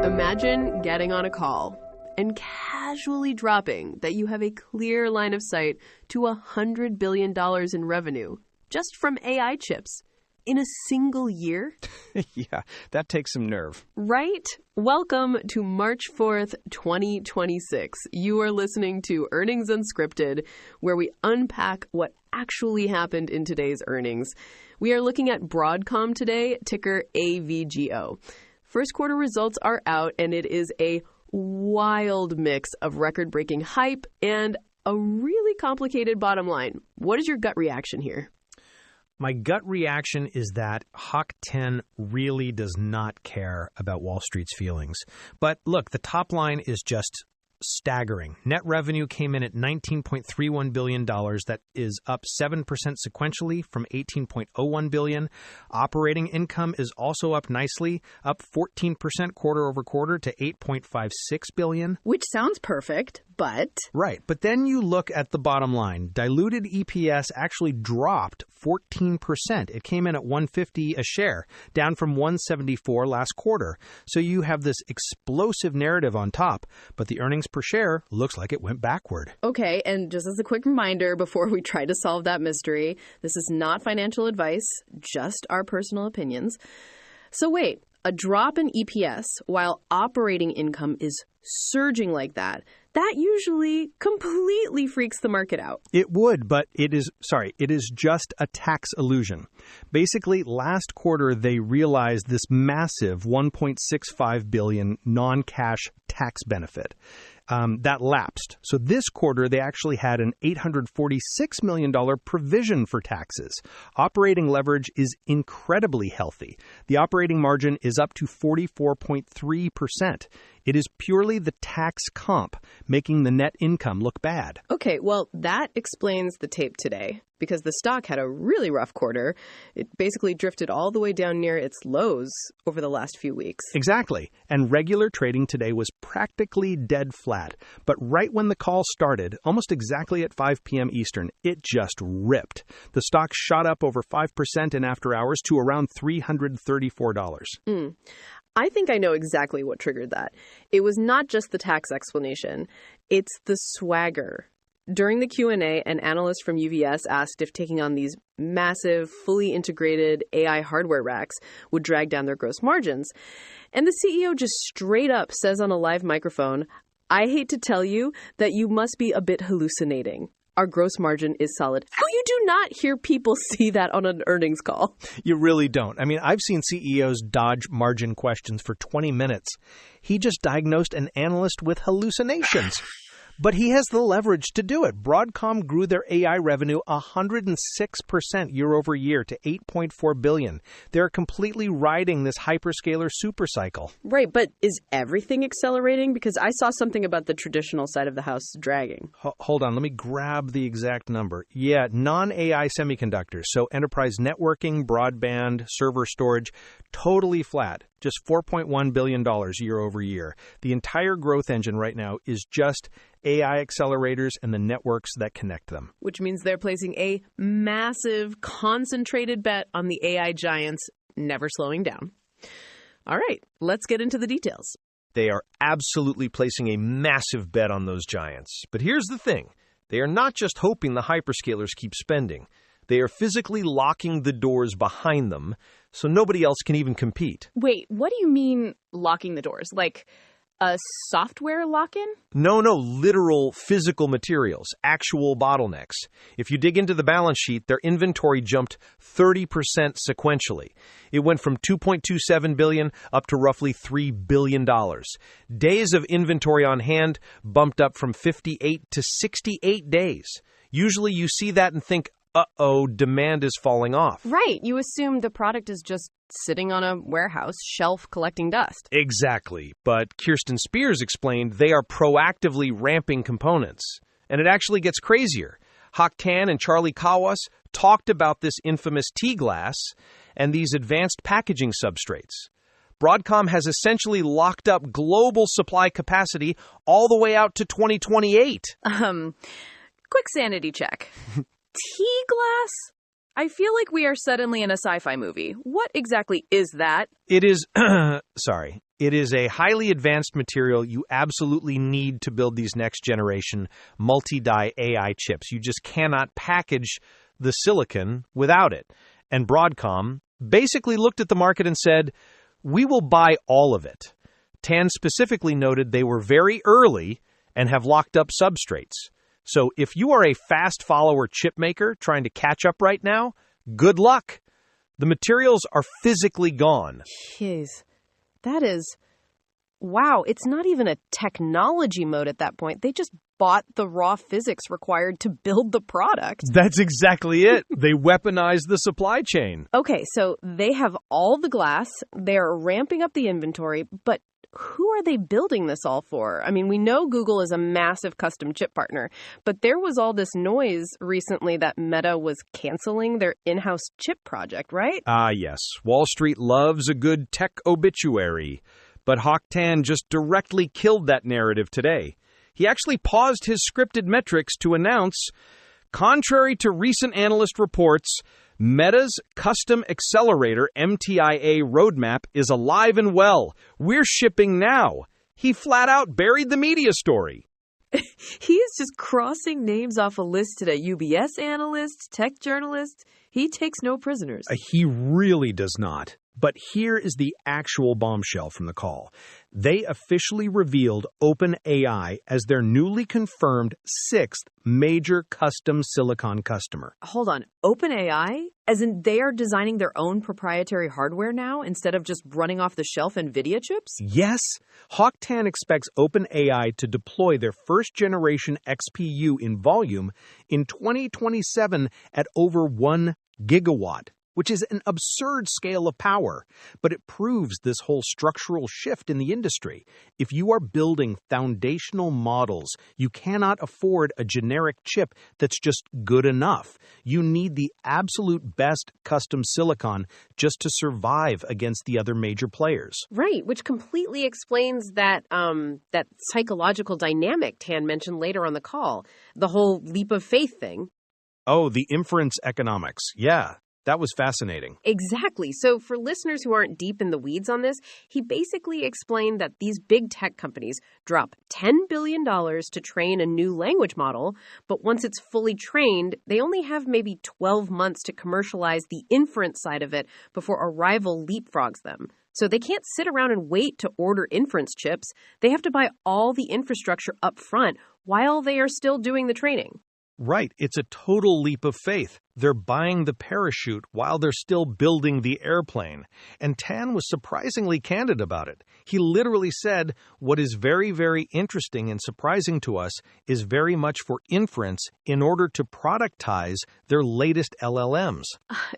Imagine getting on a call and casually dropping that you have a clear line of sight to $100 billion in revenue just from AI chips in a single year. Yeah, that takes some nerve. Right? Welcome to March 4th, 2026. You are listening to Earnings Unscripted, where we unpack what actually happened in today's earnings. We are looking at Broadcom today, ticker AVGO. First quarter results are out, and it is a wild mix of record-breaking hype and a really complicated bottom line. What is your gut reaction here? My gut reaction is that Hock Tan really does not care about Wall Street's feelings. But look, the top line is just staggering. Net revenue came in at $19.31 billion. That is up 7% sequentially from $18.01 billion. Operating income is also up nicely, up 14% quarter over quarter to $8.56 billion. Which sounds perfect, but... Right, but then you look at the bottom line. Diluted EPS actually dropped 14%. It came in at $1.50 a share, down from $1.74 last quarter. So you have this explosive narrative on top, but the earnings per share looks like it went backward. Okay, and just as a quick reminder before we try to solve that mystery, this is not financial advice, just our personal opinions. So wait, a drop in EPS while operating income is surging like that usually completely freaks the market out. It would, but it is just a tax illusion. Basically, last quarter, they realized this massive $1.65 billion non-cash tax benefit. That lapsed. So this quarter, they actually had an $846 million provision for taxes. Operating leverage is incredibly healthy. The operating margin is up to 44.3%. It is purely the tax comp making the net income look bad. Okay, well, that explains the tape today, because the stock had a really rough quarter. It basically drifted all the way down near its lows over the last few weeks. Exactly. And regular trading today was practically dead flat. But right when the call started, almost exactly at 5 p.m. Eastern, it just ripped. The stock shot up over 5% in after hours to around $334. I think I know exactly what triggered that. It was not just the tax explanation. It's the swagger. During the Q&A, an analyst from UBS asked if taking on these massive, fully integrated AI hardware racks would drag down their gross margins. And the CEO just straight up says on a live microphone, "I hate to tell you that you must be a bit hallucinating. Our gross margin is solid." How you do not hear people see that on an earnings call? You really don't. I mean, I've seen CEOs dodge margin questions for 20 minutes. He just diagnosed an analyst with hallucinations. But he has the leverage to do it. Broadcom grew their AI revenue 106% year over year to $8.4 billion. They're completely riding this hyperscaler supercycle. Right, but is everything accelerating? Because I saw something about the traditional side of the house dragging. Hold on, let me grab the exact number. Yeah, non-AI semiconductors, so enterprise networking, broadband, server storage, totally flat. Just $4.1 billion year over year. The entire growth engine right now is just AI accelerators and the networks that connect them. Which means they're placing a massive, concentrated bet on the AI giants, never slowing down. All right, let's get into the details. They are absolutely placing a massive bet on those giants. But here's the thing. They are not just hoping the hyperscalers keep spending. They are physically locking the doors behind them so nobody else can even compete. Wait, what do you mean locking the doors? Like a software lock-in? No, literal physical materials, actual bottlenecks. If you dig into the balance sheet, their inventory jumped 30% sequentially. It went from $2.27 billion up to roughly $3 billion. Days of inventory on hand bumped up from 58 to 68 days. Usually you see that and think, uh-oh, demand is falling off. Right. You assume the product is just sitting on a warehouse shelf collecting dust. Exactly. But Kirsten Spears explained they are proactively ramping components. And it actually gets crazier. Hock Tan and Charlie Kawas talked about this infamous T-glass and these advanced packaging substrates. Broadcom has essentially locked up global supply capacity all the way out to 2028. Quick sanity check. T-glass? I feel like we are suddenly in a sci-fi movie. What exactly is that? It is, it is a highly advanced material you absolutely need to build these next generation multi-die AI chips. You just cannot package the silicon without it. And Broadcom basically looked at the market and said, we will buy all of it. Tan specifically noted they were very early and have locked up substrates. So if you are a fast follower chip maker trying to catch up right now, good luck. The materials are physically gone. Jeez, that is... Wow, it's not even a technology mode at that point. They just bought the raw physics required to build the product. That's exactly it. They weaponized the supply chain. Okay, so they have all the glass, they're ramping up the inventory, but who are they building this all for? I mean, we know Google is a massive custom chip partner, but there was all this noise recently that Meta was canceling their in-house chip project, right? Yes. Wall Street loves a good tech obituary. But Hock Tan just directly killed that narrative today. He actually paused his scripted metrics to announce, contrary to recent analyst reports, Meta's custom accelerator MTIA roadmap is alive and well. We're shipping now. He flat out buried the media story. He is just crossing names off a list today. UBS analysts, tech journalists. He takes no prisoners. He really does not. But here is the actual bombshell from the call. They officially revealed OpenAI as their newly confirmed 6th major custom silicon customer. Hold on. OpenAI? As in they are designing their own proprietary hardware now instead of just running off the shelf NVIDIA chips? Yes. Hock Tan expects OpenAI to deploy their first-generation XPU in volume in 2027 at over 1 gigawatt. Which is an absurd scale of power, but it proves this whole structural shift in the industry. If you are building foundational models, you cannot afford a generic chip that's just good enough. You need the absolute best custom silicon just to survive against the other major players. Right, which completely explains that that psychological dynamic Tan mentioned later on the call, the whole leap of faith thing. Oh, the inference economics. Yeah. That was fascinating. Exactly. So for listeners who aren't deep in the weeds on this, he basically explained that these big tech companies drop $10 billion to train a new language model, but once it's fully trained, they only have maybe 12 months to commercialize the inference side of it before a rival leapfrogs them. So they can't sit around and wait to order inference chips. They have to buy all the infrastructure up front while they are still doing the training. Right. It's a total leap of faith. They're buying the parachute while they're still building the airplane. And Tan was surprisingly candid about it. He literally said, what is very, very interesting and surprising to us is very much for inference in order to productize their latest LLMs.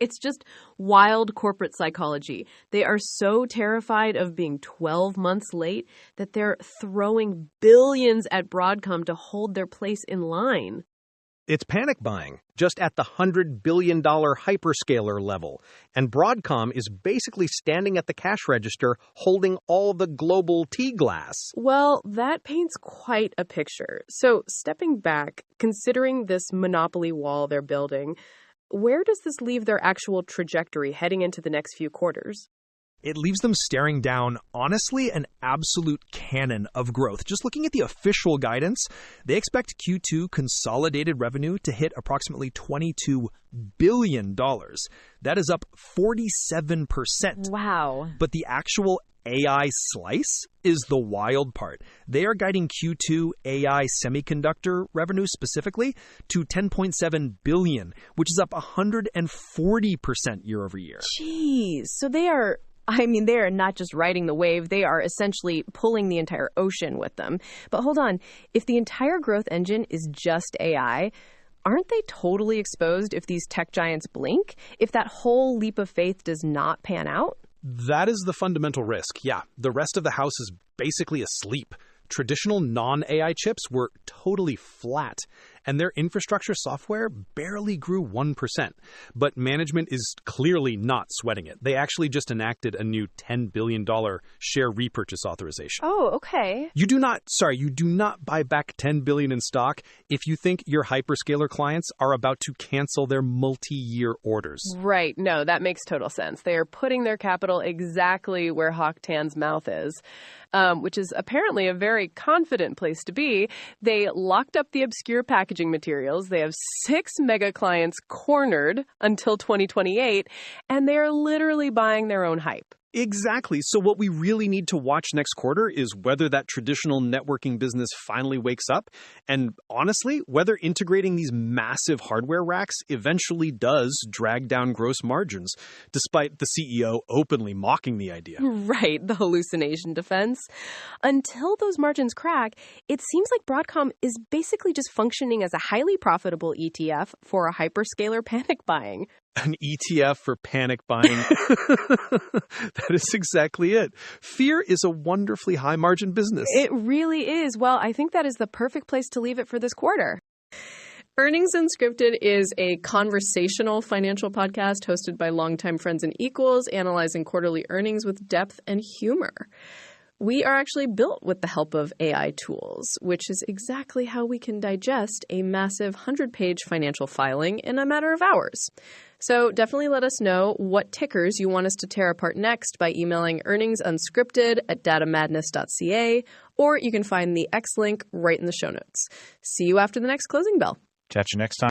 It's just wild corporate psychology. They are so terrified of being 12 months late that they're throwing billions at Broadcom to hold their place in line. It's panic buying, just at the $100 billion hyperscaler level. And Broadcom is basically standing at the cash register holding all the global tea glass. Well, that paints quite a picture. So stepping back, considering this monopoly wall they're building, where does this leave their actual trajectory heading into the next few quarters? It leaves them staring down, honestly, an absolute cannon of growth. Just looking at the official guidance, they expect Q2 consolidated revenue to hit approximately $22 billion. That is up 47%. Wow. But the actual AI slice is the wild part. They are guiding Q2 AI semiconductor revenue specifically to $10.7 billion, which is up 140% year over year. Jeez. So they are not just riding the wave, they are essentially pulling the entire ocean with them. But hold on, if the entire growth engine is just AI, aren't they totally exposed if these tech giants blink? If that whole leap of faith does not pan out? That is the fundamental risk. Yeah, the rest of the house is basically asleep. Traditional non-AI chips were totally flat, and their infrastructure software barely grew 1%. But management is clearly not sweating it. They actually just enacted a new $10 billion share repurchase authorization. Oh, okay. You do not buy back $10 billion in stock if you think your hyperscaler clients are about to cancel their multi-year orders. Right. No, that makes total sense. They are putting their capital exactly where Hock Tan's mouth is, which is apparently a very confident place to be. They locked up the obscure packaging materials. They have 6 mega clients cornered until 2028, and they are literally buying their own hype. Exactly. So what we really need to watch next quarter is whether that traditional networking business finally wakes up, and honestly, whether integrating these massive hardware racks eventually does drag down gross margins, despite the CEO openly mocking the idea. Right, the hallucination defense. Until those margins crack, it seems like Broadcom is basically just functioning as a highly profitable ETF for a hyperscaler panic buying. An ETF for panic buying. That is exactly it. Fear is a wonderfully high-margin business. It really is. Well, I think that is the perfect place to leave it for this quarter. Earnings Unscripted is a conversational financial podcast hosted by longtime friends and equals, analyzing quarterly earnings with depth and humor. We are actually built with the help of AI tools, which is exactly how we can digest a massive 100-page financial filing in a matter of hours. So definitely let us know what tickers you want us to tear apart next by emailing earningsunscripted@datamadness.ca, or you can find the X link right in the show notes. See you after the next closing bell. Catch you next time.